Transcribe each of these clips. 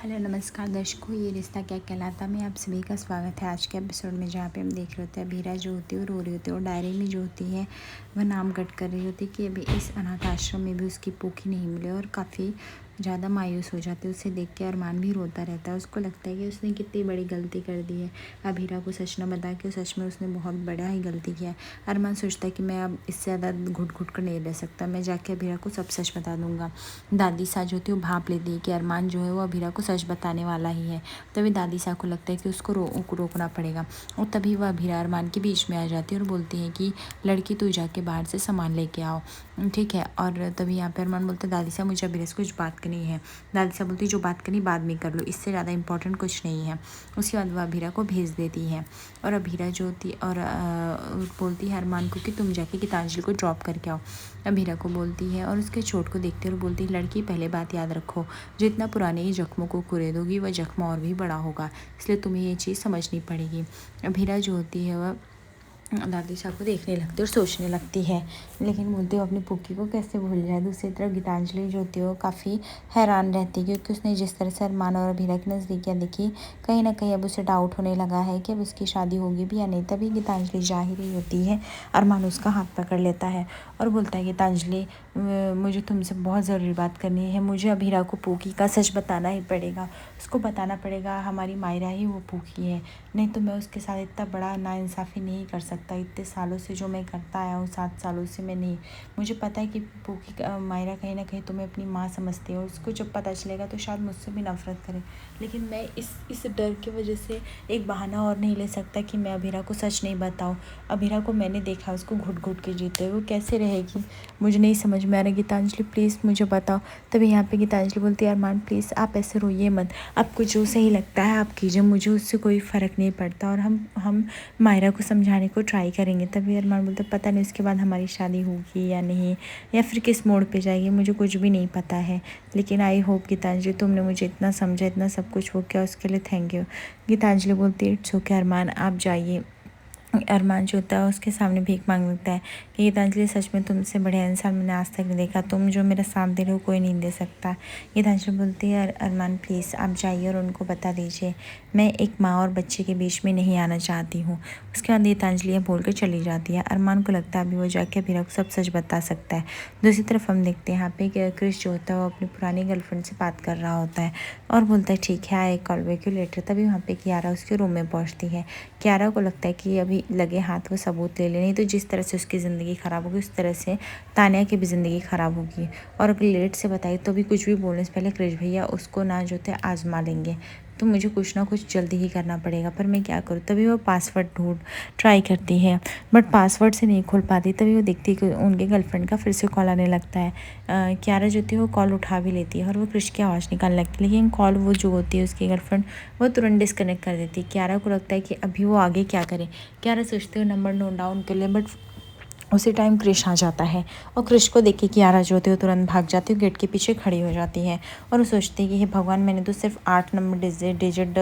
Hello नमस्कार दर्शकों, ये रिश्ता क्या कहलाता में आप सभी का स्वागत है आज के एपिसोड में, जहाँ पे हम देख रहे होते हैं अभीरा जो होती है वो रो रही होती है और डायरी में जो होती है वह नाम कट कर रही होती है कि अभी इस अनाथ आश्रम में भी उसकी पोखी नहीं मिले और काफ़ी ज़्यादा मायूस हो जाती है। उसे देख के अरमान भी रोता रहता है। उसको लगता है कि उसने कितनी बड़ी गलती कर दी है। अभीरा को सच न बता के सच में उसने बहुत बड़ा ही गलती किया है। अरमान सोचता है कि मैं अब इससे ज़्यादा घुट घुट कर नहीं रह सकता, मैं जाके अभीरा को सब सच बता दूंगा। दादी सा जो थी वो भाप लेती है कि अरमान जो है वो अभीरा को सच बताने वाला ही है। तभी दादी सा को लगता है कि उसको रोकना पड़ेगा और तभी वह अभीरा अरमान के बीच में आ जाती है और बोलती है कि लड़की तू जाके बाहर से सामान लेके आओ, ठीक है। और तभी यहाँ पे अरमान बोलता है दादी सा मुझे अभीरा से कुछ बात करनी है। दादी सा बोलती है जो बात करनी बाद में कर लो, इससे ज़्यादा इंपॉर्टेंट कुछ नहीं है। उसके बाद वह अभीरा को भेज देती है और अभीरा जो होती और बोलती है अरमान को कि तुम जाके गीतांजलि को ड्रॉप करके आओ। अभीरा को बोलती है और उसके चोट को देखते हुए बोलती है लड़की पहले बात याद रखो, जितना पुराने ही जख्मों को कुरेदोगी वह जख्म और भी बड़ा होगा, इसलिए तुम्हें ये चीज़ समझनी पड़ेगी। अभीरा जो होती है वह दादी साहब को देखने लगती है और सोचने लगती है, लेकिन बोलती है अपनी पुक्की को कैसे भूल जाए। दूसरी तरफ गीतांजलि जो होती है वो काफ़ी हैरान रहती है क्योंकि उसने जिस तरह से अरमान और अभीरा की नज़दीकियाँ देखी, कहीं ना कहीं अब उसे डाउट होने लगा है कि अब उसकी शादी होगी भी या नहीं। तभी गीतांजलि जा ही रही होती है, अरमान उसका हाथ पकड़ लेता है और बोलता है गीतांजलि मुझे तुमसे बहुत ज़रूरी बात करनी है। मुझे अभीरा को पुक्की का सच बताना ही पड़ेगा, उसको बताना पड़ेगा हमारी मायरा ही वो पुक्की है, नहीं तो मैं उसके साथ इतना बड़ा नाइंसाफ़ी नहीं कर सकता। इतने सालों से जो मैं करता आया हूँ, 7 सालों से मैं नहीं। मुझे पता है कि पुक्की मायरा कहीं ना कहीं तुम्हें अपनी माँ समझती है और उसको जब पता चलेगा तो शायद मुझसे भी नफरत करे, लेकिन मैं इस डर की वजह से एक बहाना और नहीं ले सकता कि मैं अभीरा को सच नहीं बताऊँ। अभीरा को मैंने देखा उसको घुट घुट के जीते, वो कैसे रहेगी मुझे नहीं समझ में आ रहा। गीतांजलि प्लीज़ मुझे बताओ। तभी यहाँ पे गीतांजलि बोलती है अरमान प्लीज़ आप ऐसे रोइए मत, आपको जो सही लगता है आप कीजिए, मुझे उससे कोई फ़र्क नहीं पड़ता और हम मायरा को समझाने को ट्राई करेंगे। तभी अरमान बोलता पता नहीं उसके बाद हमारी शादी होगी या नहीं, या फिर किस मोड़ पे जाएगी, मुझे कुछ भी नहीं पता है, लेकिन आई होप गीतांजलि तुमने मुझे इतना समझा, इतना सब कुछ हो गया, उसके लिए थैंक यू। गीतांजलि बोलती है इट्स ओके अरमान आप जाइए। अरमान जो होता है उसके सामने भीख मांग लगता है कि गीतांजलि सच में तुमसे बढ़िया इंसान मैंने आज तक नहीं देखा, तुम जो मेरा साथ दे रहे हो कोई नहीं दे सकता। गीतांजलि बोलती है अरमान प्लीज़ आप जाइए और उनको बता दीजिए मैं एक माँ और बच्चे के बीच में नहीं आना चाहती हूँ। उसके बाद गीतांजलि बोल कर चली जाती है। अरमान को लगता है अभी वो जाके अभीरा को सब सच बता सकता है। दूसरी तरफ हम देखते हैं यहाँ पे क्रिश जो होता है वो अपनी पुरानी गर्लफ्रेंड से बात कर रहा होता है और बोलता है ठीक है I call back you later. तभी वहाँ पे कियारा उसके रूम में पहुँचती है। कियारा को लगता है कि अभी लगे हाथ वो सबूत ले ले, नहीं तो जिस तरह से उसकी ज़िंदगी ख़राब होगी उस तरह से तानिया की भी ज़िंदगी ख़राब होगी। और अगर लेट से बताई तो भी कुछ भी बोलने से पहले क्रिश भैया उसको ना जो थे आजमा लेंगे, तो मुझे कुछ ना कुछ जल्दी ही करना पड़ेगा, पर मैं क्या करूँ। तभी वो पासवर्ड ट्राई करती है बट पासवर्ड से नहीं खोल पाती। तभी वो देखती है कि उनके गर्लफ्रेंड का फिर से कॉल आने लगता है। कियारा जो थी वो कॉल उठा भी लेती है और वो क्रिश की आवाज़ निकालने लगती है, लेकिन कॉल वो जो होती है उसकी गर्लफ्रेंड वो तुरंत डिस्कनेक्ट कर देती है। कियारा को लगता है कि अभी वो आगे क्या करे। कियारा सोचते हो नंबर नोट डाउन कर ले, बट उसी टाइम क्रिश आ जाता है और क्रिश को देख के कियारा जो होती है वो तुरंत भाग जाती है, गेट के पीछे खड़ी हो जाती है और वो सोचती है कि हे भगवान मैंने तो सिर्फ 8 नंबर डिजिट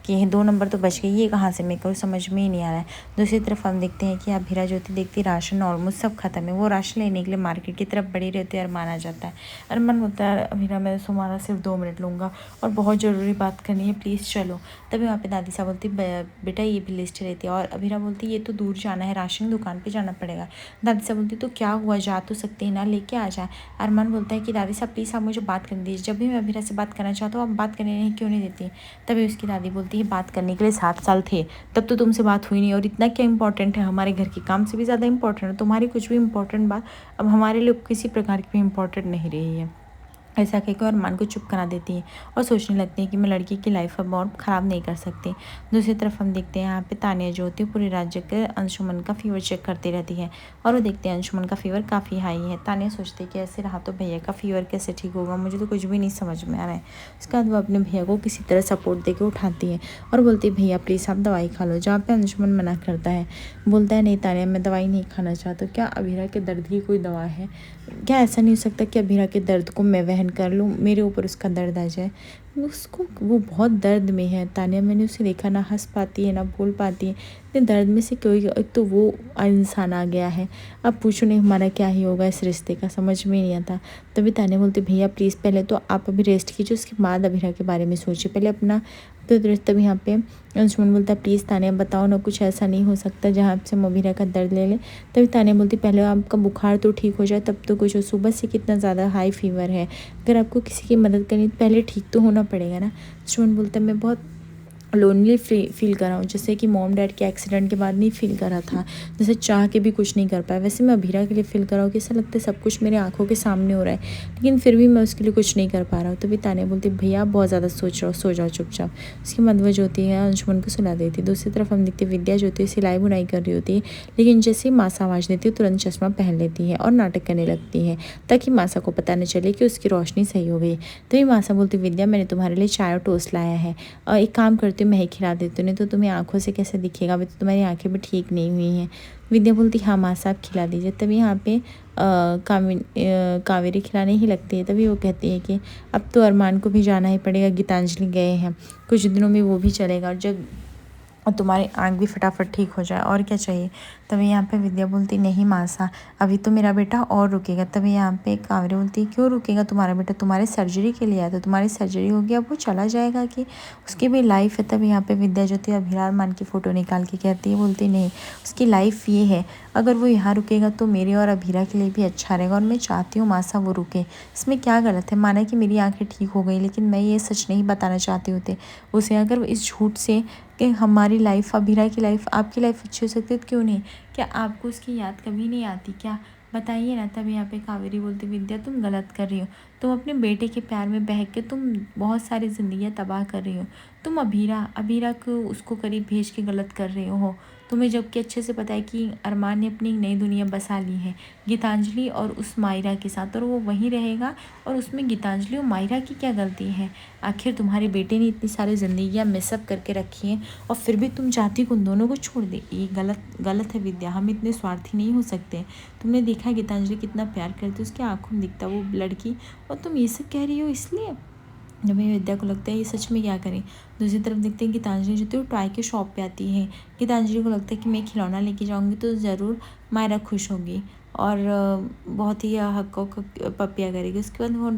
किए हैं, 2 नंबर तो बच गए, ये कहाँ से मैं करूँ समझ में ही नहीं आ रहा है। दूसरी तरफ हम देखते हैं कि अभीरा जो होती देखती राशन ऑलमोस्ट सब खत्म है, वो राशन लेने के लिए मार्केट की तरफ बढ़ी रहती है। अरमान आ जाता है। अरमान बोलता है अभीरा मैं तुम्हारा सिर्फ 2 मिनट लूँगा और बहुत ज़रूरी बात करनी है प्लीज़ चलो। तभी वहाँ पे दादी साहब बोलती बेटा ये भी लिस्ट रहती है और अभीरा बोलती ये तो दूर जाना है, राशन दुकान पे जाना पड़ेगा। दादी साहब बोलती तो क्या हुआ जा तो सकते हैं ना, लेके आ जाए। अरमान बोलता है कि दादी साहब प्लीज़ आप मुझे बात करने दीजिए, जब भी मैं अभीरा से बात करना चाहता हूँ आप बात करने क्यों नहीं देती। तभी उसकी दादी बोलती है बात करने के लिए 7 साल थे, तब तो तुमसे बात हुई नहीं और इतना क्या इंपॉर्टेंट है, हमारे घर के काम से भी ज़्यादा इंपॉर्टेंट है तुम्हारी कुछ भी इंपॉर्टेंट बात अब हमारे लिए किसी प्रकार की भी इंपॉर्टेंट नहीं रही है। ऐसा कहकर अरमान को चुप करा देती है और सोचने लगती है कि मैं लड़की की लाइफ अब और ख़राब नहीं कर सकती। दूसरी तरफ हम देखते हैं यहाँ पे तानिया जो होती है पूरे राज्य के अंशुमन का फीवर चेक करती रहती है और वो देखते हैं अंशुमन का फीवर काफ़ी हाई है। तानिया सोचती है कि ऐसे रहा तो भैया का फीवर कैसे ठीक होगा, मुझे तो कुछ भी नहीं समझ में आ रहा है। उसके बाद वो अपने भैया को किसी तरह सपोर्ट दे के उठाती है और बोलती है भैया प्लीज़ आप दवाई खा लो, जहाँ पे अंशुमन मना करता है। बोलता है नहीं तानिया मैं दवाई नहीं खाना चाहता, क्या अभीरा के दर्द की कोई दवा है, क्या ऐसा नहीं हो सकता कि अभीरा के दर्द को मैं वहन कर लूँ, मेरे ऊपर उसका दर्द आ जाए। उसको वो बहुत दर्द में है तानिया, मैंने उसे देखा ना हंस पाती है ना बोल पाती है, इतने दर्द में से कोई, एक तो वो इंसान आ गया है, अब पूछो नहीं हमारा क्या ही होगा इस रिश्ते का, समझ में नहीं आता। तभी तान्या बोलती भैया प्लीज़ पहले तो आप अभी रेस्ट कीजिए, उसके बाद अभिरा के बारे में सोचिए, पहले अपना तो तभी यहाँ पे अंशुमन बोलता है प्लीज़ तान्या बताओ ना, कुछ ऐसा नहीं हो सकता जहाँ से हम अभिरा का दर्द ले लें। तभी तान्या बोलती पहले आपका बुखार तो ठीक हो जाए तब तो कुछ हो, सुबह से कितना ज़्यादा हाई फीवर है, अगर आपको किसी की मदद करनी तो पहले ठीक तो होना पड़ेगा ना। अंशुमन बोलता है मैं बहुत लोनली फील कर रहा हूँ, जैसे कि मॉम डैड के एक्सीडेंट के बाद नहीं फील करा था, जैसे चाह के भी कुछ नहीं कर पाया, वैसे मैं अभीरा के लिए फील कर रहा हूँ कि ऐसा लगता है सब कुछ मेरे आंखों के सामने हो रहा है, लेकिन फिर भी मैं उसके लिए कुछ नहीं कर पा रहा हूँ। तो भी तान्या बोलती भैया आप बहुत ज़्यादा सोच रहे हो, सो जाओ चुपचाप। उसकी मदद जो होती है अंशुमन को सुला देती है। दूसरी तरफ हम देखते विद्या जो होती है सिलाई बुनाई कर रही होती है, लेकिन जैसे ही मासा आवाज़ देती है तुरंत चश्मा पहन लेती है और नाटक करने लगती है ताकि मासा को पता न चले कि उसकी रोशनी सही हो गई। तभी मासा बोलती विद्या मैंने तुम्हारे लिए चाय और टोस्ट लाया है, और एक काम करती हूँ मैं ही खिला देती हूँ, नहीं तो तुम्हें आंखों से कैसे दिखेगा, अभी तो तुम्हारी आंखें भी ठीक नहीं हुई हैं। विद्या बोलती हाँ माँ साहब खिला दीजिए। तभी यहाँ पे कावेरी खिलाने ही लगती है। तभी वो कहती है कि अब तो अरमान को भी जाना ही पड़ेगा, गीतांजलि गए हैं, कुछ दिनों में वो भी चलेगा, और जब और तुम्हारी आँख भी फटाफट ठीक हो जाए, और क्या चाहिए। तभी यहाँ पे विद्या बोलती नहीं मासा अभी तो मेरा बेटा और रुकेगा। तभी यहाँ पे कावेरी बोलती क्यों रुकेगा तुम्हारा बेटा, तुम्हारे सर्जरी के लिए आया, तो तुम्हारी सर्जरी होगी अब वो चला जाएगा कि उसकी भी लाइफ है। तभी यहाँ पे विद्या जो थी अभिरा अरमान की फ़ोटो निकाल के कहती है, बोलती नहीं उसकी लाइफ ये है, अगर वो यहाँ रुकेगा तो मेरे और अभिरा के लिए भी अच्छा रहेगा, और मैं चाहती हूँ मासा वो रुके, इसमें क्या गलत है। माना कि मेरी आँखें ठीक हो गई, लेकिन मैं ये सच नहीं बताना चाहती होते उसे, अगर इस झूठ से कि हमारी लाइफ अभिरा की लाइफ आपकी लाइफ अच्छी हो सकती है तो क्यों नहीं, क्या आपको उसकी याद कभी नहीं आती क्या, बताइए ना। तभी यहाँ पे कावेरी बोलती विद्या तुम गलत कर रही हो, तुम अपने बेटे के प्यार में बहक के तुम बहुत सारी ज़िंदगियाँ तबाह कर रही हो, तुम अभिरा को उसको करीब भेज के गलत कर रहे हो, तुम्हें जबकि अच्छे से पता है कि अरमान ने अपनी एक नई दुनिया बसा ली है गीतांजलि और उस मायरा के साथ, और वो वहीं रहेगा, और उसमें गीतांजलि और मायरा की क्या गलती है। आखिर तुम्हारे बेटे ने इतनी सारी ज़िंदगियाँ मिसअप करके रखी हैं और फिर भी तुम चाहती हो उन दोनों को छोड़ दे, ये गलत है विद्या, हम इतने स्वार्थी नहीं हो सकते। तुमने देखा गीतांजलि कितना प्यार करती है, उसकी आंखों में दिखता वो लड़की, और तुम ये सब कह रही हो इसलिए। जब ये विद्या को लगता है ये सच में क्या करें। दूसरी तरफ देखते हैं गीतांजलि जो थी वो टॉय के शॉप पे आती है। गीतांजलि को लगता है कि मैं खिलौना लेके जाऊंगी तो ज़रूर मायरा खुश होगी और बहुत ही हक्कों पपिया करेगी। उसके बाद वो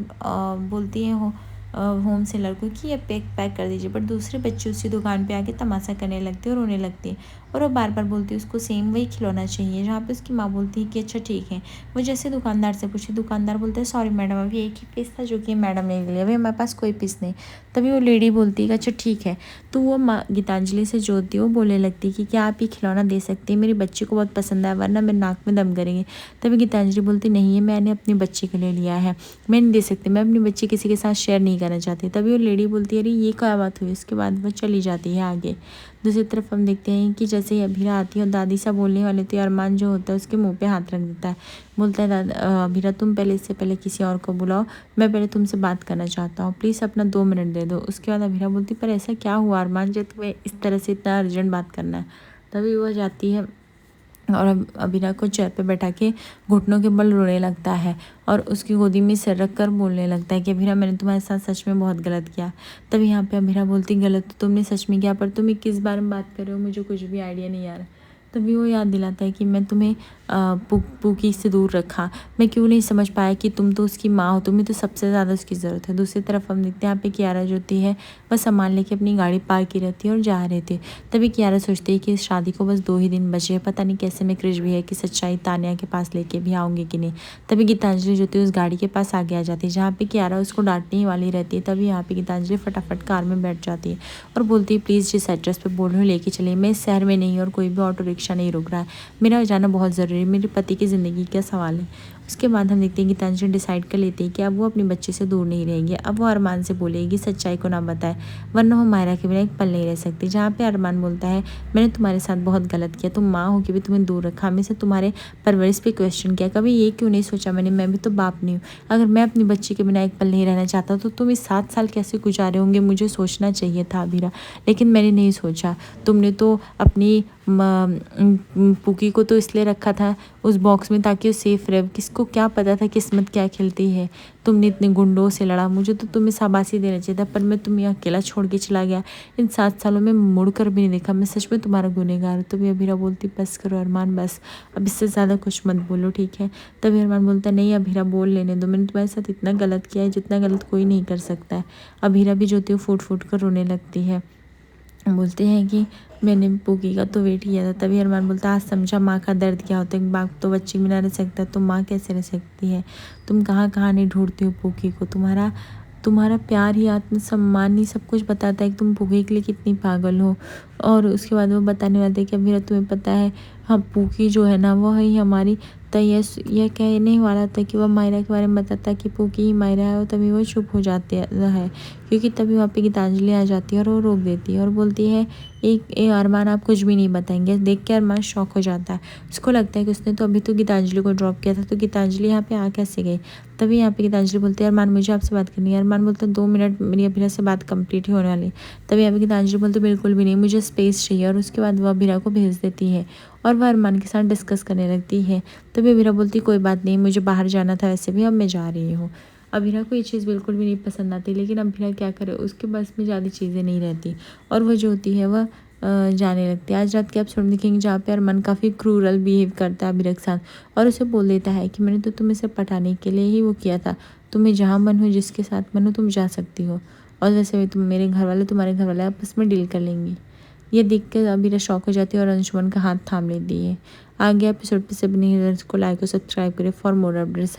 बोलती है होम सेलर को कि ये पैक कर दीजिए, बट दूसरे बच्चे उसी दुकान पे आके तमाशा करने लगते हैं और रोने लगते हैं, और वो बार बार बोलती है उसको सेम वही खिलौना चाहिए। जहाँ पे उसकी माँ बोलती है कि अच्छा ठीक है। वो जैसे दुकानदार से पूछे, दुकानदार बोलता है सॉरी मैडम अभी एक ही पीस था जो कि मैडम ने लिया, अभी हमारे पास कोई पीस नहीं। तभी वो लेडी बोलती है कि अच्छा ठीक है। तो वो माँ गीतांजलि से जो होती है वो बोलने लगती है कि क्या आप ये खिलौना दे सकती हैं, मेरे बच्चे को बहुत पसंद आया वरना मेरे नाक में दम करेंगे। तभी गीतांजलि बोलती नहीं है मैंने अपने बच्चे के लिए लिया है, मैं नहीं दे सकती, मैं अपने बच्चे किसी के साथ शेयर नहीं करना चाहती। तभी वो लेडी बोलती है अरे ये क्या बात हुई। उसके बाद वो चली जाती है आगे। दूसरी तरफ हम देखते हैं कि जैसे ही अभीरा आती है और दादी सा बोलने वाले तो अरमान जो होता है उसके मुंह पे हाथ रख देता है, बोलता है अभीरा तुम पहले इससे पहले किसी और को बुलाओ, मैं पहले तुमसे बात करना चाहता हूँ, प्लीज़ अपना 2 मिनट दे दो। उसके बाद अभीरा बोलती पर ऐसा क्या हुआ अरमान जो तुम्हें इस तरह से इतना अर्जेंट बात करना है। तभी वो जाती है और अभीरा को चेयर पे बैठा के घुटनों के बल रोने लगता है और उसकी गोदी में सिर रख कर बोलने लगता है कि अभीरा मैंने तुम्हारे साथ सच में बहुत गलत किया। तभी यहाँ पे अभीरा बोलती गलत तो तुमने सच में किया, पर तुम किस बारे में बात कर रहे हो मुझे कुछ भी आइडिया नहीं आ रहा। तभी वो याद दिलाता है कि मैं तुम्हें पूकी से दूर रखा, मैं क्यों नहीं समझ पाया कि तुम तो उसकी माँ हो, तुम्हें तो सबसे ज़्यादा उसकी ज़रूरत है। दूसरी तरफ हम देखते हैं यहाँ पे कियारा जो होती है वह सामान लेके अपनी गाड़ी पार्क की रहती है और जा रहे थे। तभी कियारा सोचती है कि इस शादी को बस 2 ही दिन बचे, पता नहीं कैसे मैं क्रिश भी है कि सच्चाई तान्या के पास लेके भी आऊँगी कि नहीं। तभी गीतांजलि जो होती है उस गाड़ी के पास आगे आ जाती है जहाँ पे कियारा उसको डांटने ही वाली रहती है। तभी यहाँ पे गीतांजलि फटाफट कार में बैठ जाती है और बोलती है प्लीज़ जिस एड्रेस पे बोल रही हूँ लेके चलिए, मैं इस शहर में नहीं और कोई भी ऑटो रिक्शा नहीं रुक रहा है, मेरा जाना बहुत ज़रूरी है, मेरे पति की ज़िंदगी का सवाल है। उसके बाद हम देखते हैं गीतांजलि डिसाइड कर लेती है कि अब वो अपने बच्चे से दूर नहीं रहेंगी। अब वो अरमान से बोलेगी सच्चाई को ना बताए वरना वो मायरा के बिना एक पल नहीं रह सकती। जहाँ पे अरमान बोलता है मैंने तुम्हारे साथ बहुत गलत किया, तुम माँ हो के भी तुम्हें दूर रखा, हमें से तुम्हारे परवरिश पे क्वेश्चन किया, कभी ये क्यों नहीं सोचा मैंने, मैं भी तो बाप नहीं हूँ, अगर मैं अपने बच्चे के बिना एक पल नहीं रहना चाहता तो तुम इस 7 साल कैसे गुजारे होंगे, मुझे सोचना चाहिए था अभीरा, लेकिन मैंने नहीं सोचा। तुमने तो अपनी पुकी को तो इसलिए रखा था उस बॉक्स में ताकि वो सेफ़ रहे, उसको क्या पता था किस्मत क्या खिलती है। तुमने इतने गुंडों से लड़ा, मुझे तो तुम्हें शाबाशी देना चाहिए था, पर मैं तुम्हें अकेला छोड़ के चला गया। इन 7 सालों में मुड़ कर भी नहीं देखा। मैं सच में तुम्हारा गुनहगार हूँ। तभी अभीरा बोलती बस करो अरमान, बस अब इससे ज़्यादा कुछ मत बोलो, ठीक है। तभी अरमान बोलता नहीं अभीरा बोल लेने दो, मैंने तुम्हारे साथ इतना गलत किया है जितना गलत कोई नहीं कर सकता है। अभीरा भी जो होती है फूट फूट कर रोने लगती है। बोलते हैं कि मैंने पूकी का तो वेट किया था। तभी अरमान बोलता आज समझा माँ का दर्द क्या होता है। बाप तो बच्चे में ना रह सकता तो माँ कैसे रह सकती है। तुम कहाँ कहाँ नहीं ढूंढते हो पूकी को। तुम्हारा प्यार ही, आत्मसम्मान ही सब कुछ बताता है कि तुम पूकी के लिए कितनी पागल हो। और उसके बाद वो बताने वाले थे कि अभी तुम्हें पता है, हाँ पूकी जो है ना वो ही हमारी। तो यह कहने वाला था कि वह मायरा के बारे में बताता कि पूकी ही मायरा है। और तभी वो चुप हो जाते है, क्योंकि तभी वहाँ पे गीतांजलि आ जाती है और वो रोक देती है और बोलती है एक अरमान आप कुछ भी नहीं बताएंगे। देख के अरमान शॉक हो जाता है। उसको लगता है कि उसने तो अभी तो गीतांजलि को ड्रॉप किया था, तो गीतांजलि यहाँ पे आ कैसे गई। तभी यहाँ पे गीतांजलि बोलती है अरमान मुझे आपसे बात करनी है। अरमान बोलता है 2 मिनट, मेरी अभीरा से बात कंप्लीट ही होने वाली। तभी यहाँ पे गीतांजलि बोलती बिल्कुल भी नहीं, मुझे स्पेस चाहिए। और उसके बाद वह अभीरा को भेज देती है और वह अरमान के साथ डिस्कस करने लगती है। तभी अभीरा बोलती कोई बात नहीं, मुझे बाहर जाना था वैसे भी, अब मैं जा रही हूँ। अभीरा को ये चीज़ बिल्कुल भी नहीं पसंद आती, लेकिन अभीरा क्या करे, उसके बस में ज़्यादा चीज़ें नहीं रहती और वह जो होती है वह जाने लगती है। आज रात के एपिसोड देखेंगे जहाँ पे अरमान काफ़ी क्रूरल बिहेव करता है अभीरा के साथ और उसे बोल देता है कि मैंने तो तुम्हें सिर्फ पटाने के लिए ही वो किया था। तुम्हें जहाँ मन हो, जिसके साथ मन हो तुम जा सकती हो, और वैसे भी तुम्हारे घर वाले आपस में डील कर लेंगे। ये देख कर अभीरा शॉक हो जाती है और अंशुमन का हाथ थाम लेती है। आगे एपिसोड पे से बनी को लाइक और सब्सक्राइब करें फॉर मोर अपडेट्स।